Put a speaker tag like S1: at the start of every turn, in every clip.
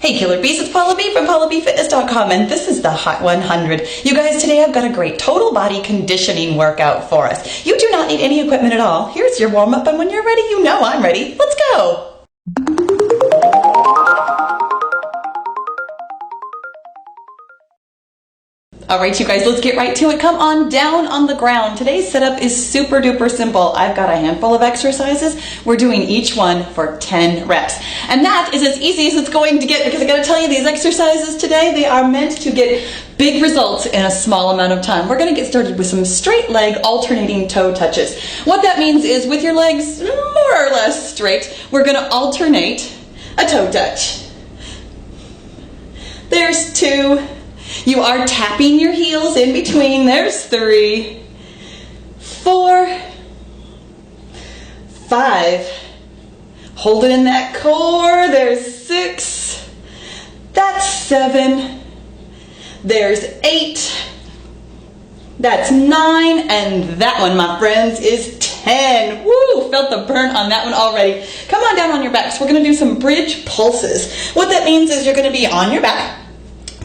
S1: Hey Killer Bees, it's Paula B from PaulaBFitness.com, and this is the Hot 100. You guys, today I've got a great total body conditioning workout for us. You do not need any equipment at all. Here's your warm-up, and when you're ready, you know I'm ready. Let's go! Alright you guys, let's get right to it. Come on down on the ground. Today's setup is super duper simple. I've got a handful of exercises. We're doing each one for 10 reps. And that is as easy as it's going to get, because I gotta tell you, these exercises today, they are meant to get big results in a small amount of time. We're gonna get started with some straight leg alternating toe touches. What that means is with your legs more or less straight, we're gonna alternate a toe touch. There's 2. You are tapping your heels in between. There's 3, 4, 5. Hold it in that core. There's 6. That's 7. There's 8. That's 9. And that one, my friends, is 10. Woo! Felt the burn on that one already. Come on down on your backs. We're going to do some bridge pulses. What that means is you're going to be on your back,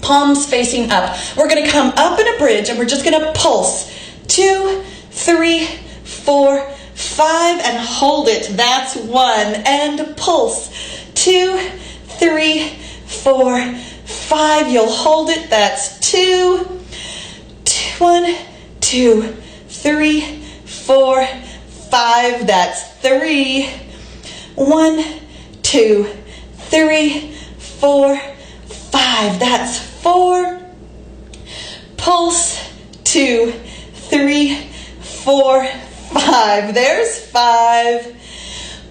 S1: palms facing up. We're going to come up in a bridge and we're just going to pulse. 2, 3, 4, 5 and hold it. That's 1. And pulse. 2, 3, 4, 5. You'll hold it. That's 2. 1, 2, 3, 4, 5. That's 3. 1, 2, 3, 4, 5. That's 4. Pulse. 2, 3, 4, 5. There's 5.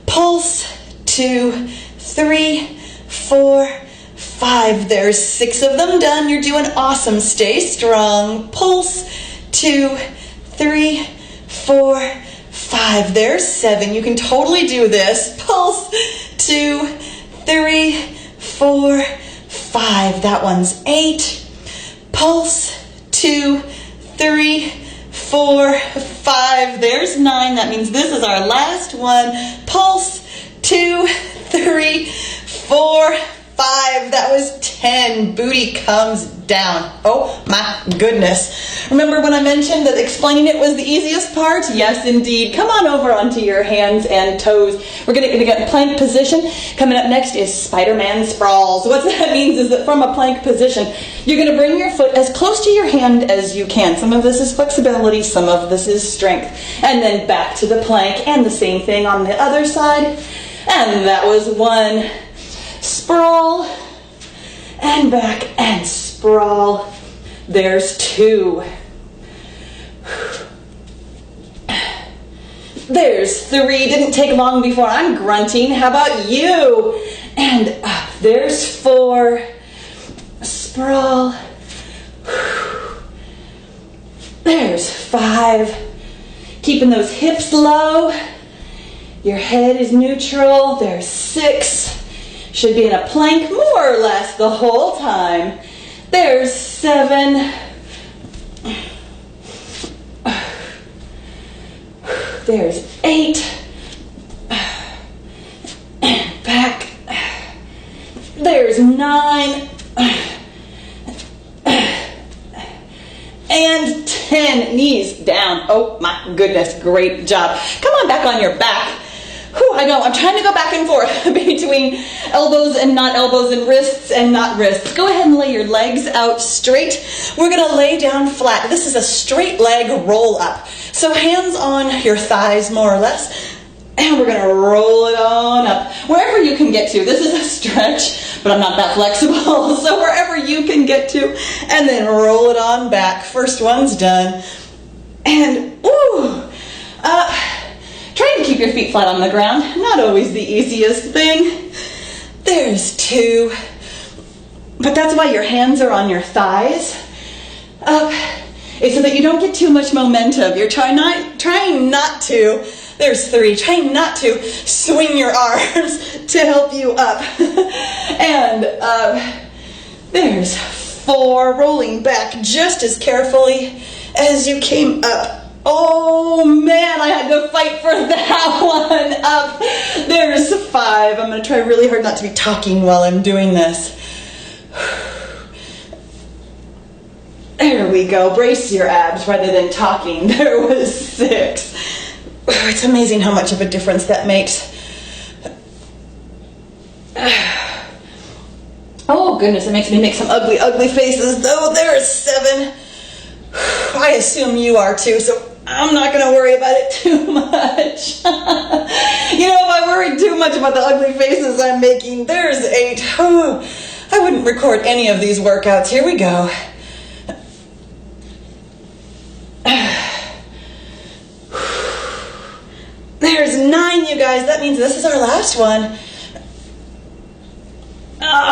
S1: Pulse. 2, 3, 4, 5. There's 6 of them done. You're doing awesome. Stay strong. Pulse. 2, 3, 4, 5. There's 7. You can totally do this. Pulse. 2, 3, 4, 5. That one's 8. Pulse. 2, 3, 4, 5. There's 9. That means this is our last one. Pulse. 2, 3, 4, 5. That was 10. Booty comes down. Oh my goodness. Remember when I mentioned that explaining it was the easiest part? Yes, indeed. Come on over onto your hands and toes. We're going to get plank position. Coming up next is Spider-Man sprawls. What that means is that from a plank position, you're going to bring your foot as close to your hand as you can. Some of this is flexibility, some of this is strength. And then back to the plank, and the same thing on the other side. And that was 1. Sprawl, and back, and sprawl. There's 2. There's 3. Didn't take long before I'm grunting. How about you? And up. There's 4. Sprawl. There's 5. Keeping those hips low. Your head is neutral. There's 6. Should be in a plank more or less the whole time. There's 7. There's 8. And back. There's 9. And 10. Knees down. Oh my goodness, great job. Come on back on your back. Whew, I know, I'm trying to go back and forth between elbows and not elbows and wrists and not wrists. Go ahead and lay your legs out straight. We're going to lay down flat. This is a straight leg roll up. So hands on your thighs more or less. And we're going to roll it on up. Wherever you can get to. This is a stretch, but I'm not that flexible. So wherever you can get to. And then roll it on back. First one's done. And, ooh, up. Trying to keep your feet flat on the ground, not always the easiest thing. There's 2. But that's why your hands are on your thighs. Up. It's so that you don't get too much momentum. You're trying not to. There's 3. Trying not to swing your arms to help you up. And there's 4. Rolling back just as carefully as you came up. Oh man, I had to fight for that one. Up. There's 5. I'm going to try really hard not to be talking while I'm doing this. There we go. Brace your abs rather than talking. There was 6. It's amazing how much of a difference that makes. Oh goodness, it makes me make some ugly, ugly faces though. There's 7. I assume you are too, so I'm not going to worry about it too much. You know, if I worried too much about the ugly faces I'm making, there's 8. Oh, I wouldn't record any of these workouts. Here we go. There's 9, you guys. That means this is our last one.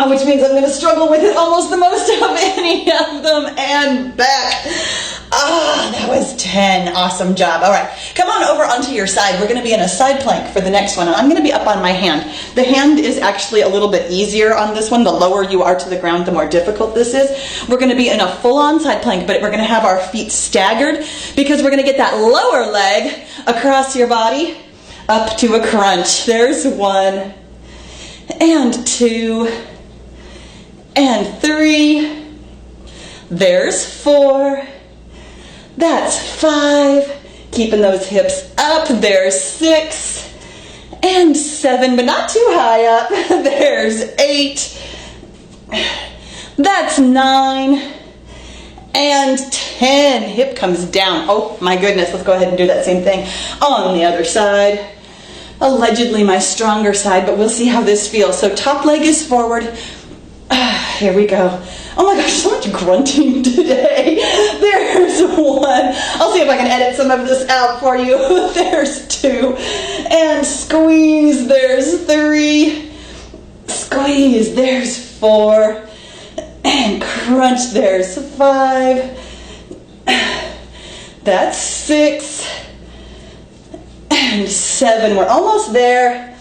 S1: Which means I'm going to struggle with it almost the most of any of them. And back. That was 10. Awesome job. All right, come on over onto your side. We're going to be in a side plank for the next one. I'm going to be up on my hand. The hand is actually a little bit easier on this one. The lower you are to the ground, the more difficult this is. We're going to be in a full-on side plank, but we're going to have our feet staggered because we're going to get that lower leg across your body up to a crunch. There's 1 and 2 and 3. There's 4. That's 5. Keeping those hips up. There's 6 and 7, but not too high up. There's 8. That's 9 and 10. Hip comes down. Oh my goodness. Let's go ahead and do that same thing on the other side. Allegedly my stronger side, but we'll see how this feels. So top leg is forward. Here we go. Oh my gosh, so much grunting today. There's 1. I'll see if I can edit some of this out for you. There's 2. And squeeze. There's 3. Squeeze. There's 4. And crunch. There's 5. That's 6. And 7. We're almost there.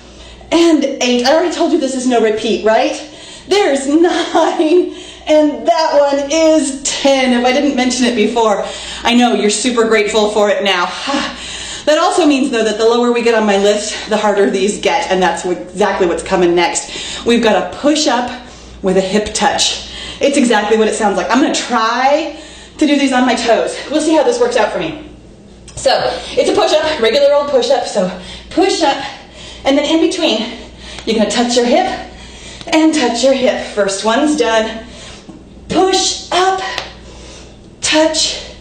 S1: And 8. I already told you this is no repeat, right? There's 9, and that one is 10. If I didn't mention it before, I know you're super grateful for it now. That also means, though, that the lower we get on my list, the harder these get, and that's exactly what's coming next. We've got a push-up with a hip touch. It's exactly what it sounds like. I'm going to try to do these on my toes. We'll see how this works out for me. So, it's a push-up, regular old push-up, so push up, and then in between, you're going to touch your hip, and touch your hip. First one's done. Push up, touch,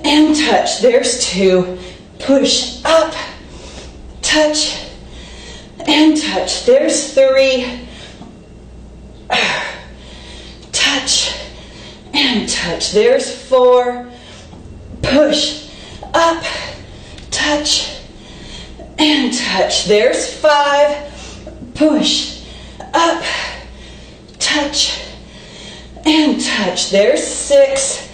S1: and touch. There's 2. Push up, touch, and touch. There's 3. Touch, and touch. There's 4. Push up, touch, and touch. There's 5. Push up, touch, and touch. There's 6.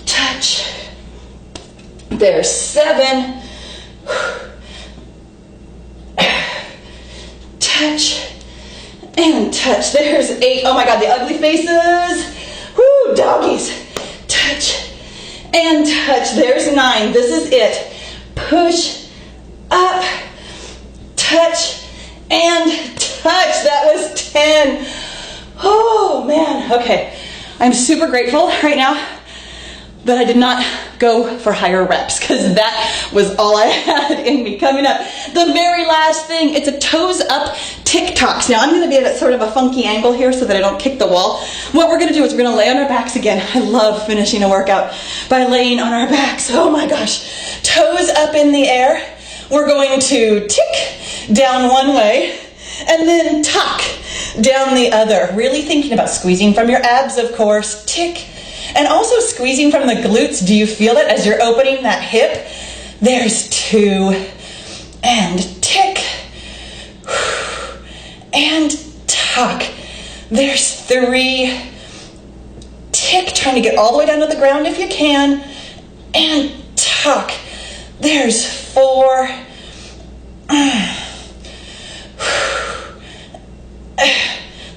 S1: Touch. There's 7. Touch and touch. There's 8. Oh my God, the ugly faces. Woo, doggies. Touch and touch. There's 9. This is it. Push up, touch, and touch. That was 10. Oh man. Okay. I'm super grateful right now that I did not go for higher reps, because that was all I had in me. Coming up, the very last thing, it's a toes up TikToks. Now I'm going to be at sort of a funky angle here so that I don't kick the wall. What we're going to do is we're going to lay on our backs again. I love finishing a workout by laying on our backs. Oh my gosh. Toes up in the air. We're going to tick down one way and then tuck down the other. Really thinking about squeezing from your abs, of course. Tick. And also squeezing from the glutes. Do you feel it as you're opening that hip? There's 2. And tick. And tuck. There's 3. Tick, trying to get all the way down to the ground if you can. And tuck. There's 4.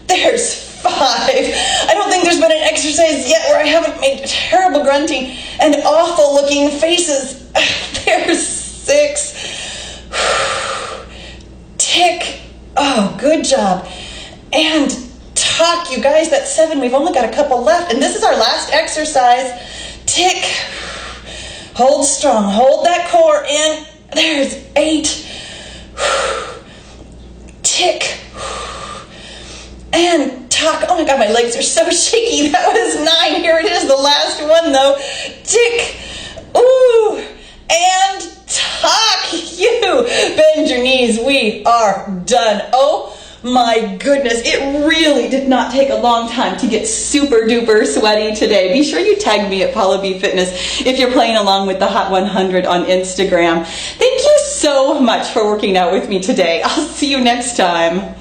S1: There's 5. I don't think there's been an exercise yet where I haven't made terrible grunting and awful looking faces. There's 6. Tick. Oh, good job. And talk, you guys. That's 7. We've only got a couple left. And this is our last exercise. Tick. Hold strong. Hold that core in. There's 8. Tick. And talk. Oh my God, my legs are so shaky. That was 9. Here it is, the last one though. Tick. Ooh. And talk. You. Bend your knees. We are done. Oh my goodness, it really did not take a long time to get super duper sweaty today. Be sure you tag me at Paula B Fitness if you're playing along with the Hot 100 on Instagram. Thank you so much for working out with me today. I'll see you next time.